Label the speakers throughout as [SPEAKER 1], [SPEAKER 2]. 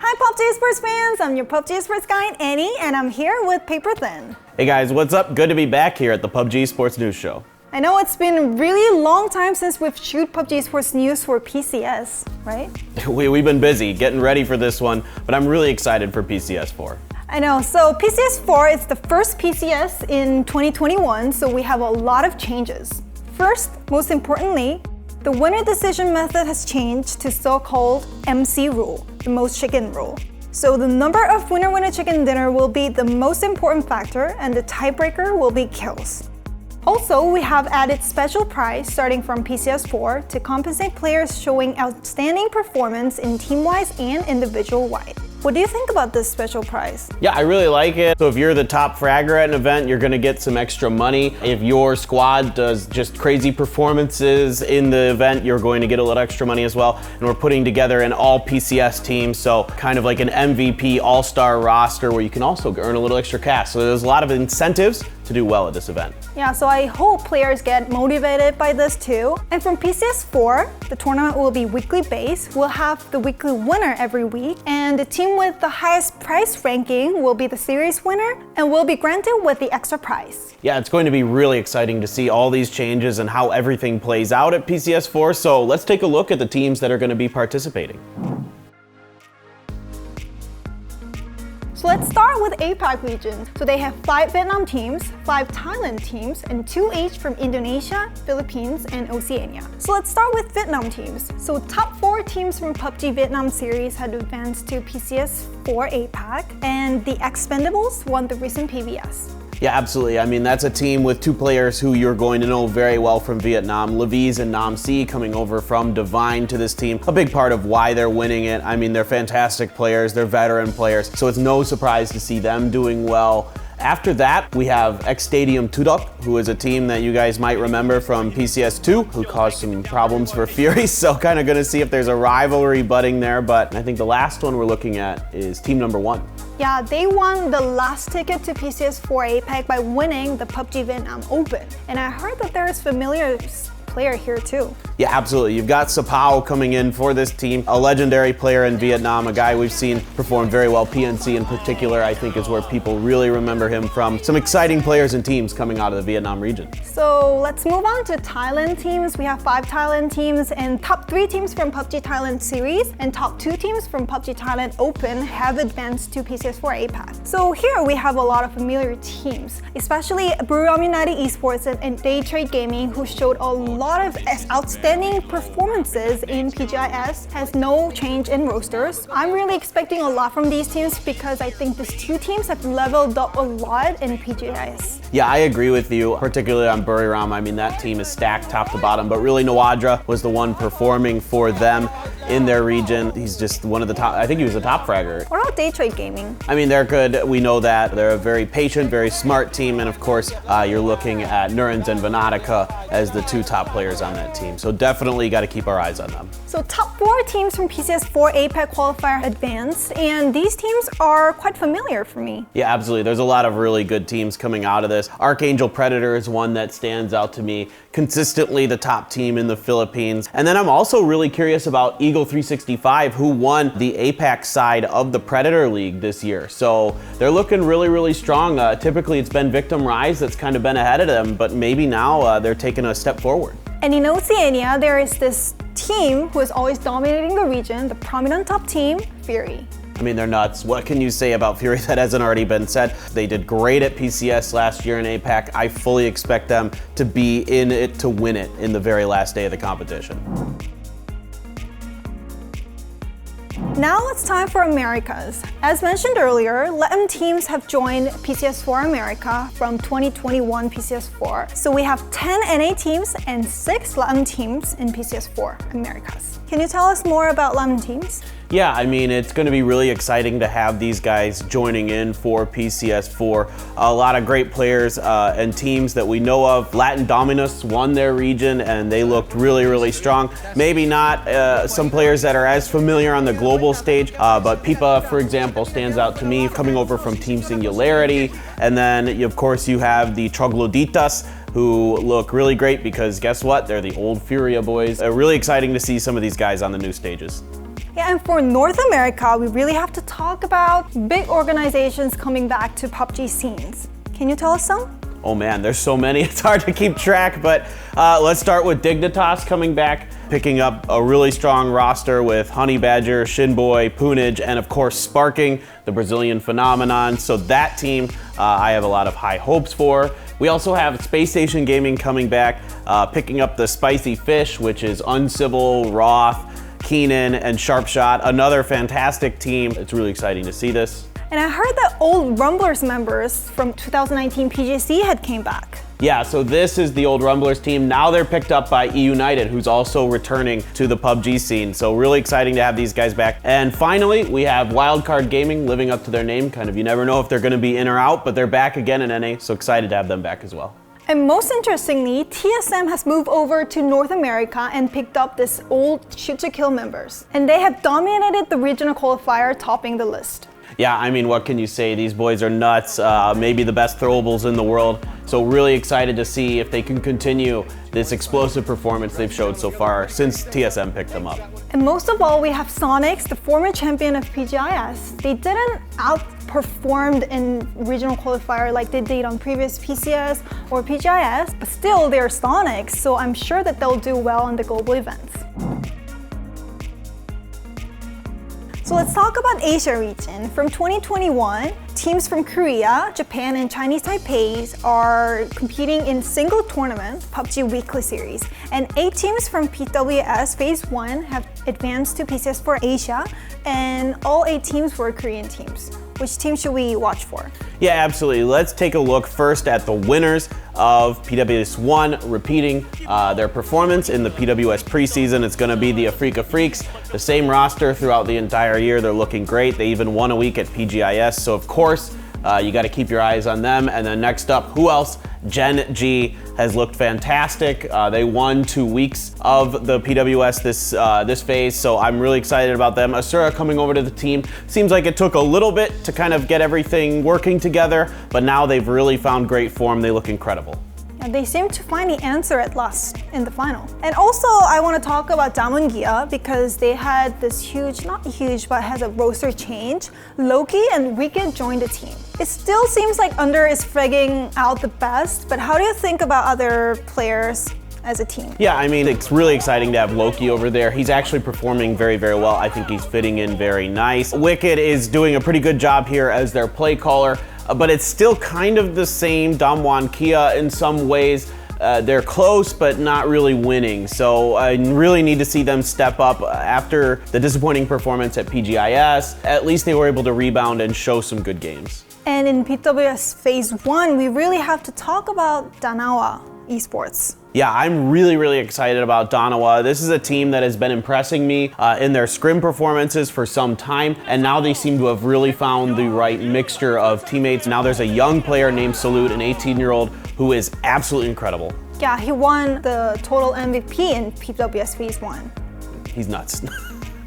[SPEAKER 1] Hi PUBG Esports fans, I'm your PUBG Esports guide, Annie, and I'm here with Paperthin.
[SPEAKER 2] Hey guys, what's up? Good to be back here at the PUBG Esports News Show.
[SPEAKER 1] I know it's been a really long time since we've shoot PUBG Esports news for PCS, right?
[SPEAKER 2] We've been busy getting ready for this one, but I'm really excited for PCS4.
[SPEAKER 1] I know, so PCS4 is the first PCS in 2021, so we have a lot of changes. First, most importantly, the winner decision method has changed to so-called MC rule, the most chicken rule. So the number of winner-winner chicken dinner will be the most important factor and the tiebreaker will be kills. Also, we have added special prize starting from PCS4 to compensate players showing outstanding performance in team-wise and individual-wide. What do you think about this special prize?
[SPEAKER 2] Yeah, I really like it. So if you're the top fragger at an event, you're gonna get some extra money. If your squad does just crazy performances in the event, you're going to get a little extra money as well. And we're putting together an all PCS team, so kind of like an MVP all-star roster where you can also earn a little extra cash. So there's a lot of incentives to do well at this event.
[SPEAKER 1] Yeah, so I hope players get motivated by this too. And from PCS4, the tournament will be weekly based. We'll have the weekly winner every week, and the team with the highest prize ranking will be the series winner and will be granted with the extra prize.
[SPEAKER 2] Yeah, it's going to be really exciting to see all these changes and how everything plays out at PCS4. So let's take a look at the teams that are going to be participating.
[SPEAKER 1] So let's start with APAC region. So they have 5 Vietnam teams, 5 Thailand teams, and 2 each from Indonesia, Philippines, and Oceania. So let's start with Vietnam teams. So top 4 teams from PUBG Vietnam series had advanced to PCS4 APAC, and the Expendables won the recent PVS.
[SPEAKER 2] Yeah, absolutely. I mean, that's a team with 2 players who you're going to know very well from Vietnam, Leviz and Nam C, coming over from Divine to this team. A big part of why they're winning it. I mean, they're fantastic players, they're veteran players, so it's no surprise to see them doing well. After that, we have X Stadium Tudok, who is a team that you guys might remember from PCS2, who caused some problems for Fury, so kind of gonna see if there's a rivalry budding there, but I think the last one we're looking at is team number 1.
[SPEAKER 1] Yeah, they won the last ticket to PCS4 APAC by winning the PUBG Vietnam Open. And I heard that there is familiar player here too.
[SPEAKER 2] Yeah, absolutely. You've got Sapao coming in for this team, a legendary player in Vietnam, a guy we've seen perform very well. PNC in particular, I think, is where people really remember him from. Some exciting players and teams coming out of the Vietnam region.
[SPEAKER 1] So let's move on to Thailand teams. We have 5 Thailand teams, and top 3 teams from PUBG Thailand series and top 2 teams from PUBG Thailand Open have advanced to PCS4 APAC. So here we have a lot of familiar teams, especially Buram United Esports and Day Trade Gaming, who showed a lot of outstanding performances in PGIS, has no change in rosters. I'm really expecting a lot from these teams because I think these 2 teams have leveled up a lot in PGIS.
[SPEAKER 2] Yeah, I agree with you, particularly on Buriram. I mean, that team is stacked top to bottom, but really Nawadra was the one performing for them in their region. He's just one of the top, I think he was the top fragger.
[SPEAKER 1] What about Day Trade Gaming?
[SPEAKER 2] I mean, they're good. We know that. They're a very patient, very smart team, and of course, you're looking at Nurens and Vanatica as the 2 top players on that team. So definitely got to keep our eyes on them.
[SPEAKER 1] So top 4 teams from PCS4 APAC qualifier advanced, and these teams are quite familiar for me.
[SPEAKER 2] Yeah, absolutely. There's a lot of really good teams coming out of this. Archangel Predator is one that stands out to me. Consistently the top team in the Philippines. And then I'm also really curious about Eagle 365, who won the APAC side of the Predator League this year. So they're looking really, really strong. Typically it's been Victim Rise that's kind of been ahead of them, but maybe now they're taking a step forward.
[SPEAKER 1] And in Oceania, there is this team who is always dominating the region, the prominent top team, Fury.
[SPEAKER 2] I mean, they're nuts. What can you say about Fury that hasn't already been said? They did great at PCS last year in APAC. I fully expect them to be in it to win it in the very last day of the competition.
[SPEAKER 1] Now it's time for Americas. As mentioned earlier, LATAM teams have joined PCS4 America from 2021 PCS4. So we have 10 NA teams and 6 LATAM teams in PCS4 Americas. Can you tell us more about LATAM teams?
[SPEAKER 2] Yeah, I mean, it's going to be really exciting to have these guys joining in for PCS4. A lot of great players and teams that we know of. Latin Dominus won their region and they looked really, really strong. Maybe not some players that are as familiar on the global stage, but Pipa, for example, stands out to me, coming over from Team Singularity. And then, of course, you have the Trogloditas, who look really great because guess what? They're the old Furia boys. Really exciting to see some of these guys on the new stages.
[SPEAKER 1] Yeah, and for North America, we really have to talk about big organizations coming back to PUBG scenes. Can you tell us some?
[SPEAKER 2] Oh man, there's so many, it's hard to keep track, but let's start with Dignitas coming back, picking up a really strong roster with Honey Badger, Shinboy, Poonage, and of course Sparking, the Brazilian phenomenon. So that team I have a lot of high hopes for. We also have Space Station Gaming coming back, picking up the Spicy Fish, which is Uncivil, Roth, Keenan, and Sharpshot, another fantastic team. It's really exciting to see this.
[SPEAKER 1] And I heard that old Rumblers members from 2019 PGC had came back.
[SPEAKER 2] Yeah, so this is the old Rumblers team. Now they're picked up by eUnited, who's also returning to the PUBG scene. So really exciting to have these guys back. And finally, we have Wildcard Gaming living up to their name. Kind of, you never know if they're gonna be in or out, but they're back again in NA, so excited to have them back as well.
[SPEAKER 1] And most interestingly, TSM has moved over to North America and picked up this old Shoot to Kill members. And they have dominated the regional qualifier, topping the list.
[SPEAKER 2] Yeah, I mean, what can you say? These boys are nuts, maybe the best throwables in the world. So really excited to see if they can continue this explosive performance they've showed so far since TSM picked them up.
[SPEAKER 1] And most of all, we have Sonics, the former champion of PGIS. They didn't outperform in regional qualifier like they did on previous PCS or PGIS, but still they're Sonics, so I'm sure that they'll do well in the global events. So let's talk about Asia region. From 2021, teams from Korea, Japan, and Chinese Taipei are competing in single tournament, PUBG Weekly Series. And 8 teams from PWS Phase 1 have advanced to PCS4 Asia, and all 8 teams were Korean teams. Which team should we watch for?
[SPEAKER 2] Yeah, absolutely. Let's take a look first at the winners of PWS 1 repeating their performance in the PWS preseason. It's going to be the Africa Freaks, the same roster throughout the entire year. They're looking great. They even won a week at PGIS, so of course you got to keep your eyes on them. And then next up, who else? Gen G has looked fantastic. They won 2 weeks of the PWS this phase, so I'm really excited about them. Asura coming over to the team. Seems like it took a little bit to kind of get everything working together, but now they've really found great form. They look incredible.
[SPEAKER 1] And they seem to find the answer at last in the final. And also, I want to talk about Damungia because they had this huge, not huge, but has a roster change. Loki and Wicked joined the team. It still seems like Under is fragging out the best, but how do you think about other players as a team?
[SPEAKER 2] Yeah, I mean, it's really exciting to have Loki over there. He's actually performing very, very well. I think he's fitting in very nice. Wicked is doing a pretty good job here as their play caller. But it's still kind of the same Damwon Kia in some ways. They're close, but not really winning. So I really need to see them step up after the disappointing performance at PGIS. At least they were able to rebound and show some good games.
[SPEAKER 1] And in PWS Phase 1, we really have to talk about Danawa Esports.
[SPEAKER 2] Yeah, I'm really, really excited about Danawa. This is a team that has been impressing me in their scrim performances for some time, and now they seem to have really found the right mixture of teammates. Now there's a young player named Salute, an 18-year-old, who is absolutely incredible.
[SPEAKER 1] Yeah, he won the total MVP in PWS Phase 1.
[SPEAKER 2] He's nuts.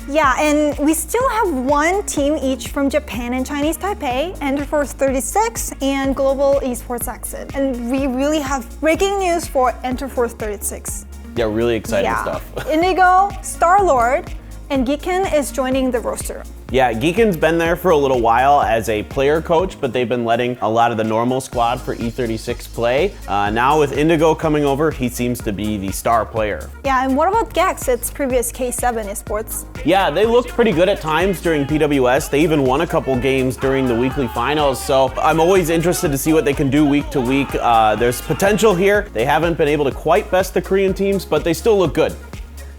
[SPEAKER 1] Yeah, and we still have 1 team each from Japan and Chinese Taipei, Enterforce 36 and Global Esports Exit. And we really have breaking news for Enterforce 36.
[SPEAKER 2] Yeah, really exciting stuff.
[SPEAKER 1] Indigo, Star-Lord, and Geekin is joining the roster.
[SPEAKER 2] Yeah, Geekin's been there for a little while as a player coach, but they've been letting a lot of the normal squad for E36 play. Now with Indigo coming over, he seems to be the star player.
[SPEAKER 1] Yeah, and what about Gex? It's previous K7 Esports.
[SPEAKER 2] Yeah, they looked pretty good at times during PWS. They even won a couple games during the weekly finals, so I'm always interested to see what they can do week to week. There's potential here. They haven't been able to quite best the Korean teams, but they still look good.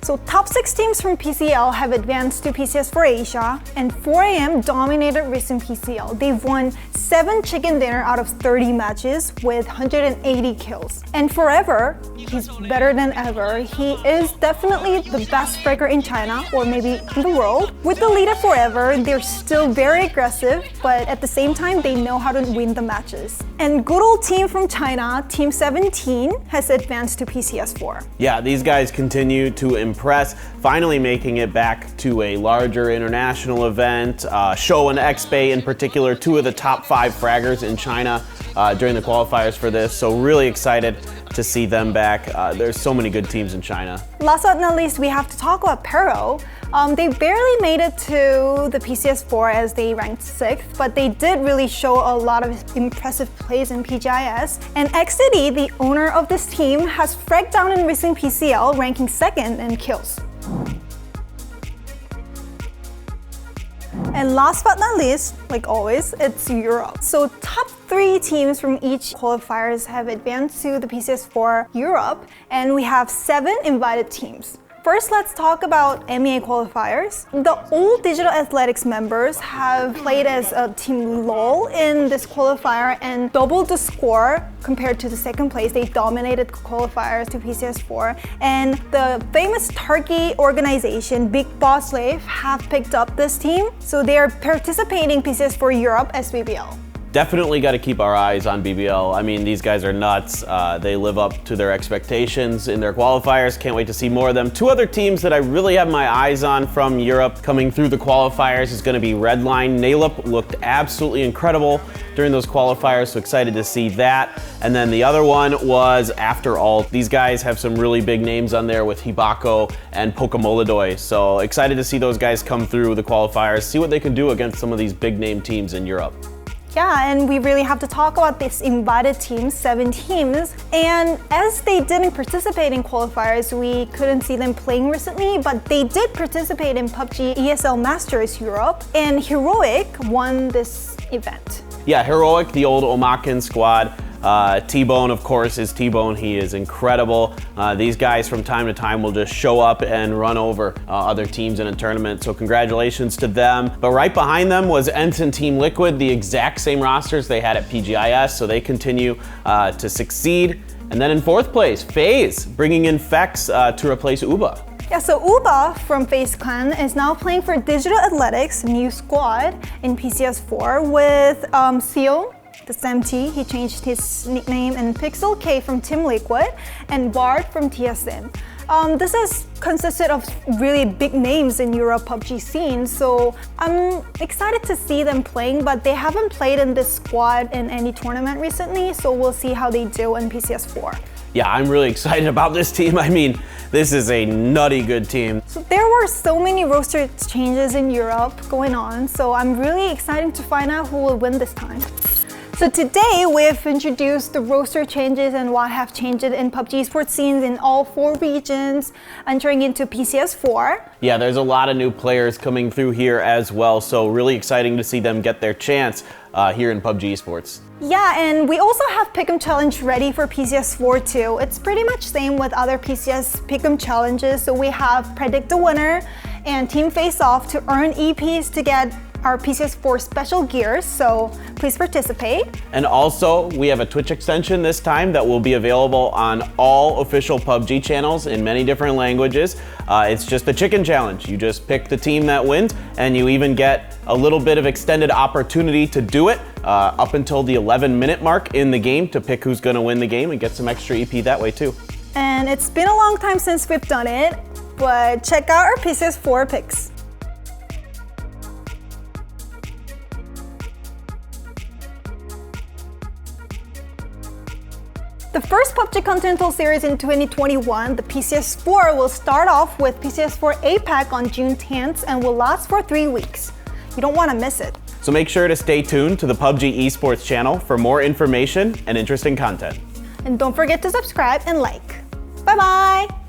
[SPEAKER 1] So top 6 teams from PCL have advanced to PCS4 Asia, and 4AM dominated recent PCL. They've won 7 chicken dinner out of 30 matches with 180 kills. And Forever, he's better than ever. He is definitely the best fragger in China, or maybe in the world. With the lead of Forever, they're still very aggressive, but at the same time, they know how to win the matches. And good old team from China, Team 17, has advanced to PCS4.
[SPEAKER 2] Yeah, these guys continue to impress, finally making it back to a larger international event. Show and Xpay in particular, 2 of the top 5 fraggers in China during the qualifiers for this. So really excited to see them back. There's so many good teams in China.
[SPEAKER 1] Last but not least, we have to talk about Pero. They barely made it to the PCS4 as they ranked 6th, but they did really show a lot of impressive plays in PGIS. And XCD, the owner of this team, has fragged down in recent PCL, ranking 2nd in kills. And last but not least, like always, it's Europe. So top 3 teams from each qualifiers have advanced to the PCS4 Europe, and we have 7 invited teams. First, let's talk about MEA qualifiers. The old Digital Athletics members have played as a team LOL in this qualifier and doubled the score compared to the 2nd place. They dominated qualifiers to PCS4. And the famous Turkey organization, Big Boss Life, have picked up this team. So they are participating PCS4 Europe as BBL.
[SPEAKER 2] Definitely got to keep our eyes on BBL. I mean, these guys are nuts. They live up to their expectations in their qualifiers. Can't wait to see more of them. 2 other teams that I really have my eyes on from Europe coming through the qualifiers is going to be Redline. Nalup looked absolutely incredible during those qualifiers, so excited to see that. And then the other one was After All. These guys have some really big names on there with Hibako and Pokamoladoy. So excited to see those guys come through the qualifiers, see what they can do against some of these big name teams in Europe.
[SPEAKER 1] Yeah, and we really have to talk about this invited teams, 7 teams. And as they didn't participate in qualifiers, we couldn't see them playing recently, but they did participate in PUBG ESL Masters Europe, and Heroic won this event.
[SPEAKER 2] Yeah, Heroic, the old Omaken squad. T-Bone, of course, is T-Bone. He is incredible. These guys from time to time will just show up and run over other teams in a tournament, so congratulations to them. But right behind them was Ensign Team Liquid, the exact same rosters they had at PGIS, so they continue to succeed. And then in 4th place, FaZe, bringing in Fex to replace Uba.
[SPEAKER 1] Yeah, so Uba from FaZe Clan is now playing for Digital Athletics, new squad in PCS4 with Seal, the SMT, he changed his nickname, and Pixel K from Team Liquid, and Bard from TSM. This has consisted of really big names in Europe PUBG scene, so I'm excited to see them playing, but they haven't played in this squad in any tournament recently, so we'll see how they do in PCS4.
[SPEAKER 2] Yeah, I'm really excited about this team. I mean, this is a nutty good team.
[SPEAKER 1] So there were so many roster changes in Europe going on, so I'm really excited to find out who will win this time. So today we've introduced the roster changes and what have changed in PUBG Esports scenes in all 4 regions entering into PCS4.
[SPEAKER 2] Yeah, there's a lot of new players coming through here as well, so really exciting to see them get their chance here in PUBG Esports.
[SPEAKER 1] Yeah, and we also have Pick'em Challenge ready for PCS4 too. It's pretty much same with other PCS Pick'em challenges, so we have Predict the Winner and Team Face Off to earn EPs to get our PCS4 special gears, so please participate.
[SPEAKER 2] And also, we have a Twitch extension this time that will be available on all official PUBG channels in many different languages. It's just a chicken challenge. You just pick the team that wins, and you even get a little bit of extended opportunity to do it up until the 11-minute mark in the game to pick who's gonna win the game and get some extra EP that way too.
[SPEAKER 1] And it's been a long time since we've done it, but check out our PCS4 picks. The first PUBG Continental Series in 2021, the PCS4, will start off with PCS4 APAC on June 10th and will last for 3 weeks. You don't want to miss it.
[SPEAKER 2] So make sure to stay tuned to the PUBG Esports channel for more information and interesting content.
[SPEAKER 1] And don't forget to subscribe and like. Bye-bye!